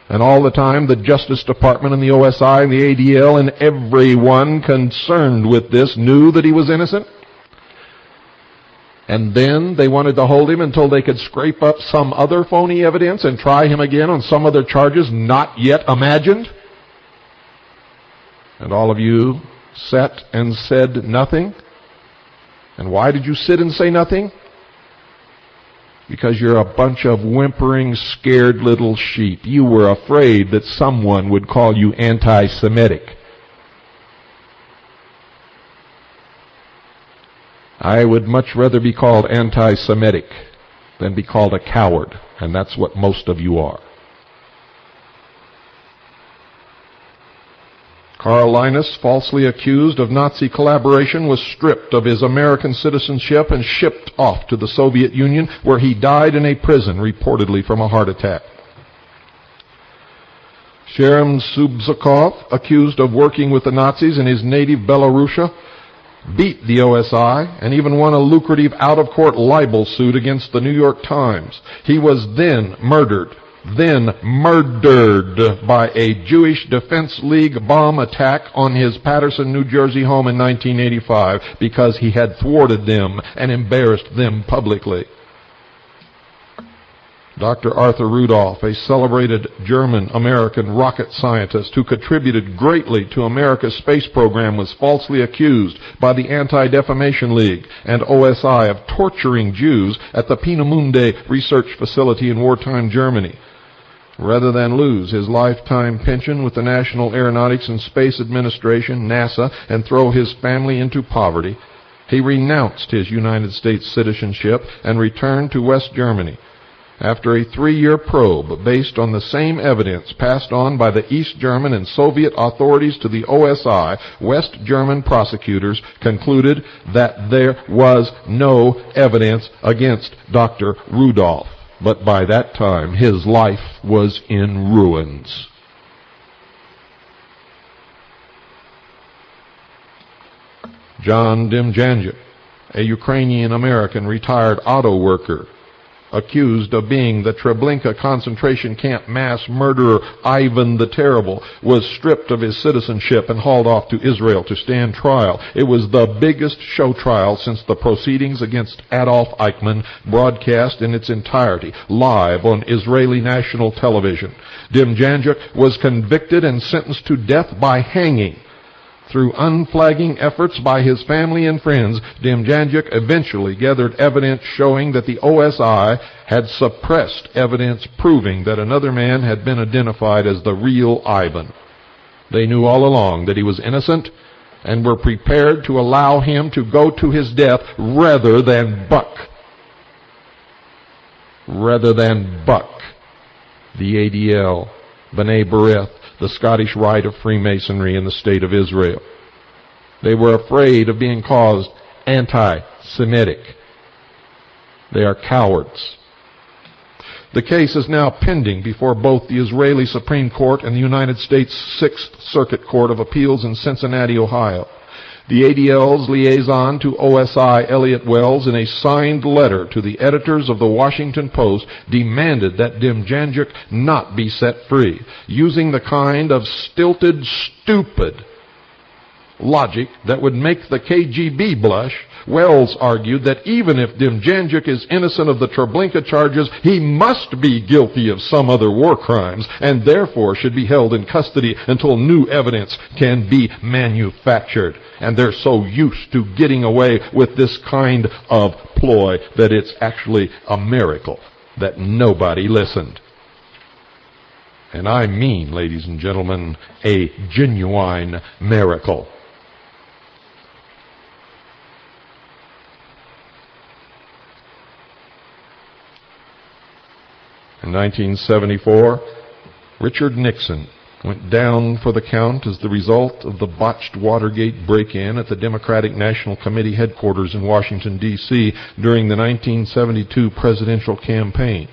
And all the time, the Justice Department and the OSI and the ADL and everyone concerned with this knew that he was innocent. And then they wanted to hold him until they could scrape up some other phony evidence and try him again on some other charges not yet imagined. And all of you sat and said nothing. And why did you sit and say nothing? Because you're a bunch of whimpering, scared little sheep. You were afraid that someone would call you anti-Semitic. I would much rather be called anti-Semitic than be called a coward, and that's what most of you are. Karl Linus, falsely accused of Nazi collaboration, was stripped of his American citizenship and shipped off to the Soviet Union, where he died in a prison, reportedly from a heart attack. Sherem Subzakov, accused of working with the Nazis in his native Belarusia, beat the OSI and even won a lucrative out-of-court libel suit against the New York Times. He was then murdered by a Jewish Defense League bomb attack on his Paterson, New Jersey home in 1985 because he had thwarted them and embarrassed them publicly. Dr. Arthur Rudolph, a celebrated German-American rocket scientist who contributed greatly to America's space program, was falsely accused by the Anti-Defamation League and OSI of torturing Jews at the Peenemünde research facility in wartime Germany. Rather than lose his lifetime pension with the National Aeronautics and Space Administration, NASA, and throw his family into poverty, he renounced his United States citizenship and returned to West Germany. After a 3-year probe based on the same evidence passed on by the East German and Soviet authorities to the OSI, West German prosecutors concluded that there was no evidence against Dr. Rudolph. But by that time, his life was in ruins. John Demjanjuk, a Ukrainian-American retired auto worker, accused of being the Treblinka concentration camp mass murderer Ivan the Terrible, was stripped of his citizenship and hauled off to Israel to stand trial. It was the biggest show trial since the proceedings against Adolf Eichmann, broadcast in its entirety, live on Israeli national television. Demjanjuk was convicted and sentenced to death by hanging. Through unflagging efforts by his family and friends, Demjanjuk eventually gathered evidence showing that the OSI had suppressed evidence proving that another man had been identified as the real Ivan. They knew all along that he was innocent and were prepared to allow him to go to his death rather than buck. The ADL, B'nai B'rith, the Scottish Rite of Freemasonry in the State of Israel. They were afraid of being called anti-Semitic. They are cowards. The case is now pending before both the Israeli Supreme Court and the United States Sixth Circuit Court of Appeals in Cincinnati, Ohio. The ADL's liaison to OSI, Elliot Wells, in a signed letter to the editors of the Washington Post, demanded that Demjanjuk not be set free. Using the kind of stilted, stupid logic that would make the KGB blush, Wells argued that even if Demjanjuk is innocent of the Treblinka charges, he must be guilty of some other war crimes, and therefore should be held in custody until new evidence can be manufactured. And they're so used to getting away with this kind of ploy that it's actually a miracle that nobody listened. And I mean, ladies and gentlemen, a genuine miracle. In 1974, Richard Nixon went down for the count as the result of the botched Watergate break-in at the Democratic National Committee headquarters in Washington, D.C. during the 1972 presidential campaign.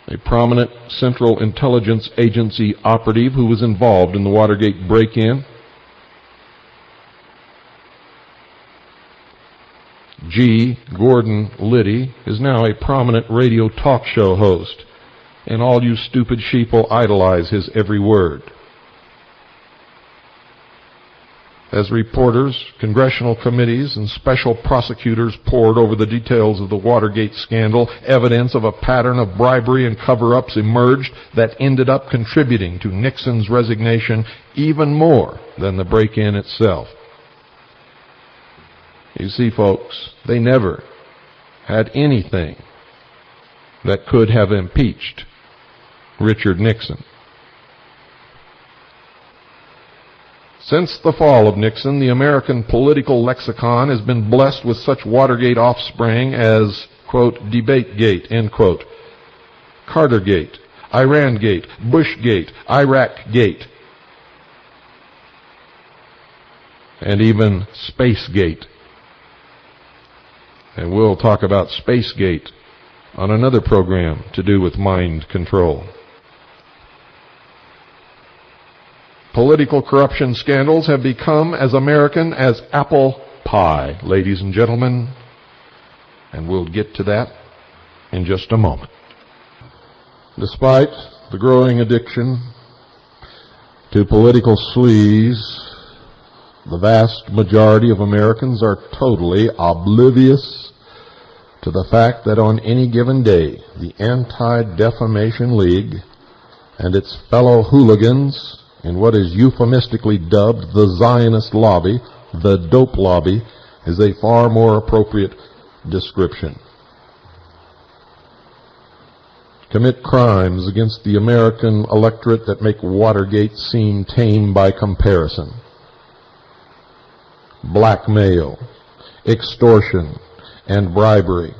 A prominent Central Intelligence Agency operative who was involved in the Watergate break-in, G. Gordon Liddy is now a prominent radio talk show host, and all you stupid sheeple idolize his every word. As reporters, congressional committees, and special prosecutors pored over the details of the Watergate scandal, evidence of a pattern of bribery and cover-ups emerged that ended up contributing to Nixon's resignation even more than the break-in itself. You see, folks, they never had anything that could have impeached Richard Nixon. Since the fall of Nixon, the American political lexicon has been blessed with such Watergate offspring as, quote, Debategate, end quote, Cartergate, Irangate, Bushgate, Iraqgate, and even Spacegate. And we'll talk about Spacegate on another program to do with mind control. Political corruption scandals have become as American as apple pie, ladies and gentlemen, and we'll get to that in just a moment. Despite the growing addiction to political sleaze, the vast majority of Americans are totally oblivious to the fact that on any given day, the Anti-Defamation League and its fellow hooligans in what is euphemistically dubbed the Zionist lobby, the dope lobby, is a far more appropriate description. Commit crimes against the American electorate that make Watergate seem tame by comparison. Blackmail, extortion, and bribery,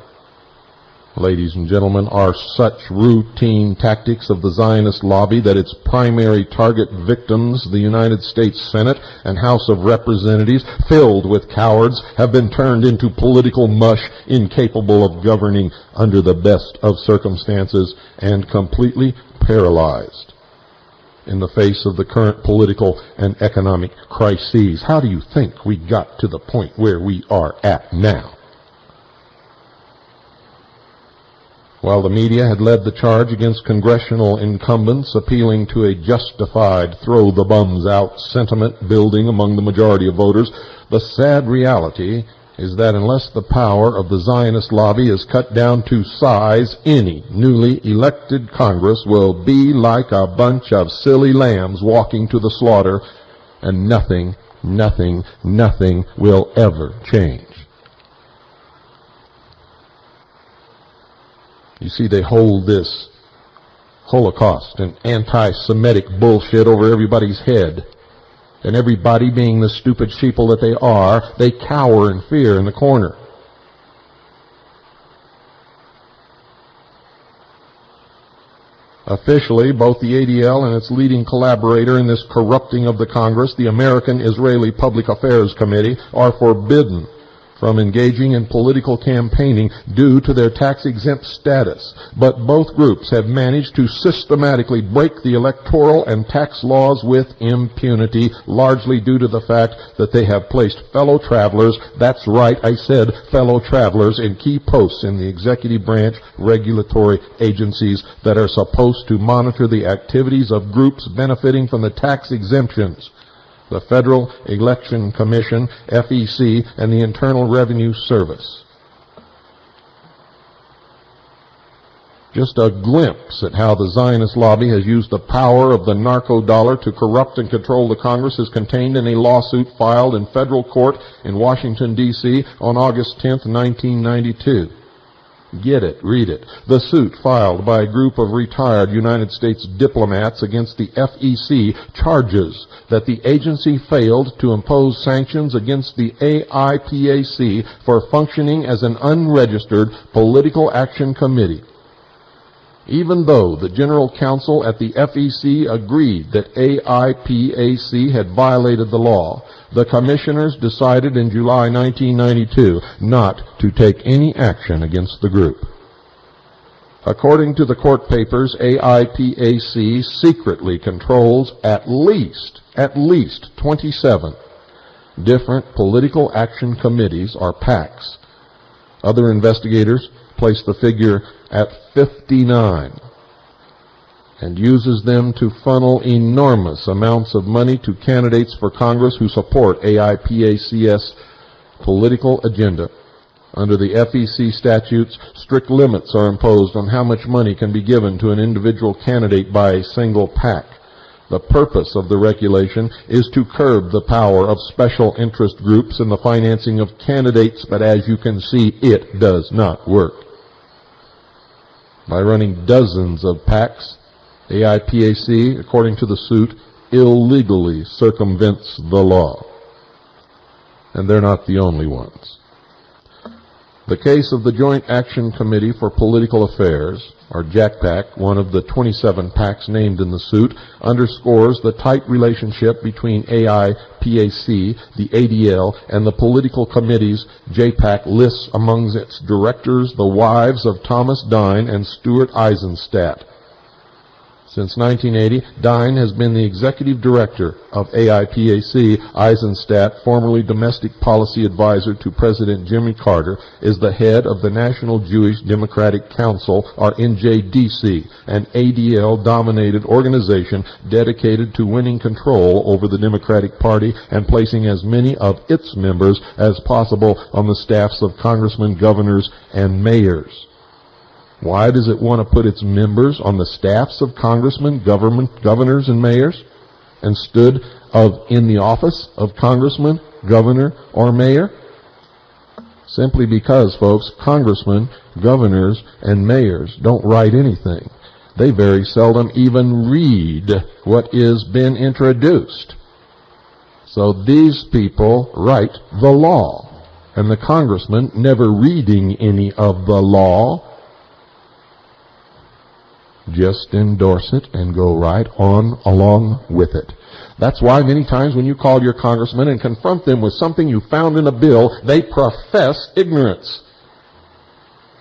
ladies and gentlemen, are such routine tactics of the Zionist lobby that its primary target victims, the United States Senate and House of Representatives, filled with cowards, have been turned into political mush, incapable of governing under the best of circumstances and completely paralyzed in the face of the current political and economic crises. How do you think we got to the point where we are at now? While the media had led the charge against congressional incumbents, appealing to a justified throw-the-bums-out sentiment building among the majority of voters, the sad reality is that unless the power of the Zionist lobby is cut down to size, any newly elected Congress will be like a bunch of silly lambs walking to the slaughter, and nothing will ever change. You see, they hold this Holocaust and anti-Semitic bullshit over everybody's head. And everybody, being the stupid sheeple that they are, they cower in fear in the corner. Officially, both the ADL and its leading collaborator in this corrupting of the Congress, the American Israeli Public Affairs Committee, are forbidden from engaging in political campaigning due to their tax-exempt status. But both groups have managed to systematically break the electoral and tax laws with impunity, largely due to the fact that they have placed fellow travelers, that's right, I said fellow travelers, in key posts in the executive branch regulatory agencies that are supposed to monitor the activities of groups benefiting from the tax exemptions: the Federal Election Commission, FEC, and the Internal Revenue Service. Just a glimpse at how the Zionist lobby has used the power of the narco-dollar to corrupt and control the Congress is contained in a lawsuit filed in federal court in Washington, D.C. on August 10, 1992. Get it, read it. The suit filed by a group of retired United States diplomats against the FEC charges that the agency failed to impose sanctions against the AIPAC for functioning as an unregistered political action committee. Even though the General Counsel at the FEC agreed that AIPAC had violated the law, the commissioners decided in July 1992 not to take any action against the group. According to the court papers, AIPAC secretly controls at least 27 different political action committees, or PACs, Other investigators place the figure at 59 and uses them to funnel enormous amounts of money to candidates for Congress who support AIPAC's political agenda. Under the FEC statutes, strict limits are imposed on how much money can be given to an individual candidate by a single PAC. The purpose of the regulation is to curb the power of special interest groups in the financing of candidates, but as you can see, it does not work. By running dozens of PACs, AIPAC, according to the suit, illegally circumvents the law. And they're not the only ones. The case of the Joint Action Committee for Political Affairs, or JACPAC, one of the 27 PACs named in the suit, underscores the tight relationship between AIPAC, the ADL, and the political committees. JPAC lists among its directors the wives of Thomas Dine and Stuart Eisenstadt. Since 1980, Dine has been the executive director of AIPAC. Eisenstadt, formerly domestic policy advisor to President Jimmy Carter, is the head of the National Jewish Democratic Council, or NJDC, an ADL-dominated organization dedicated to winning control over the Democratic Party and placing as many of its members as possible on the staffs of congressmen, governors, and mayors. Why does it want to put its members on the staffs of congressmen, governors, and mayors instead of in the office of congressman, governor, or mayor? Simply because, folks, congressmen, governors, and mayors don't write anything. They very seldom even read what is been introduced. So these people write the law, and the congressman, never reading any of the law, just endorse it and go right on along with it. That's why many times when you call your congressman and confront them with something you found in a bill, they profess ignorance.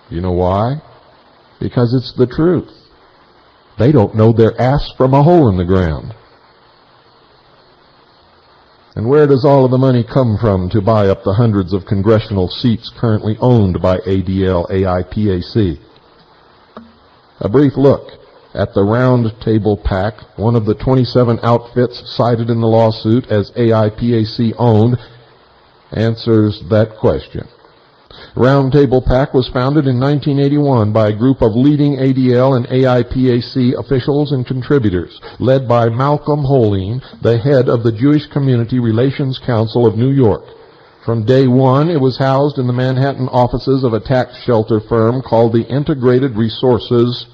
You know why? Because it's the truth. They don't know their ass from a hole in the ground. And where does all of the money come from to buy up the hundreds of congressional seats currently owned by AIPAC? A brief look at the Round Table PAC, one of the 27 outfits cited in the lawsuit as AIPAC owned, answers that question. Round Table PAC was founded in 1981 by a group of leading ADL and AIPAC officials and contributors, led by Malcolm Holine, the head of the Jewish Community Relations Council of New York. From day one, it was housed in the Manhattan offices of a tax shelter firm called the Integrated Resources.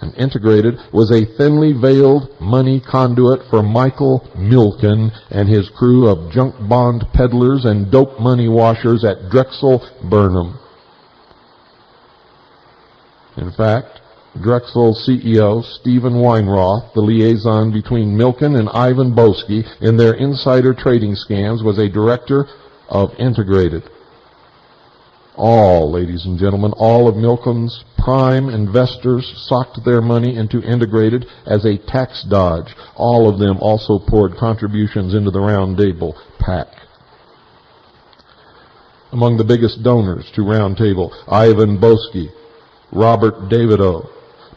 And Integrated was a thinly veiled money conduit for Michael Milken and his crew of junk bond peddlers and dope money washers at Drexel Burnham. In fact, Drexel CEO Stephen Weinroth, the liaison between Milken and Ivan Boesky in their insider trading scams, was a director of Integrated. All, ladies and gentlemen, all of Milken's prime investors socked their money into Integrated as a tax dodge. All of them also poured contributions into the Round Table PAC. Among the biggest donors to Round Table, Ivan Boesky, Robert Davidow,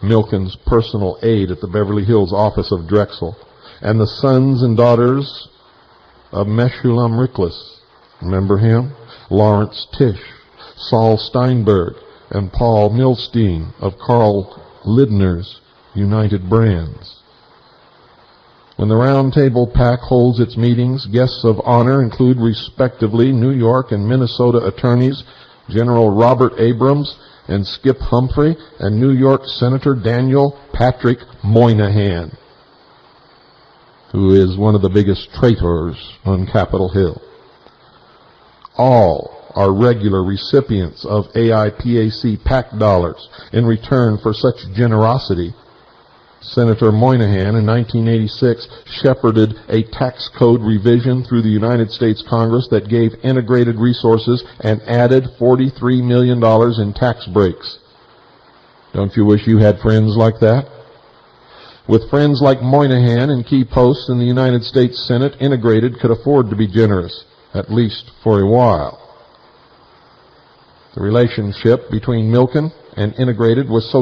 Milken's personal aide at the Beverly Hills office of Drexel, and the sons and daughters of Meshulam Riklis. Remember him? Lawrence Tisch, Saul Steinberg, and Paul Milstein of Carl Lidner's United Brands. When the Round Table PAC holds its meetings, guests of honor include respectively New York and Minnesota attorneys General Robert Abrams and Skip Humphrey, and New York Senator Daniel Patrick Moynihan, who is one of the biggest traitors on Capitol Hill. All are regular recipients of AIPAC PAC dollars. In return for such generosity, Senator Moynihan in 1986 shepherded a tax code revision through the United States Congress that gave Integrated Resources and added $43 million in tax breaks. Don't you wish you had friends like that? With friends like Moynihan in key posts in the United States Senate, Integrated could afford to be generous, at least for a while. The relationship between Milken and Integrated was so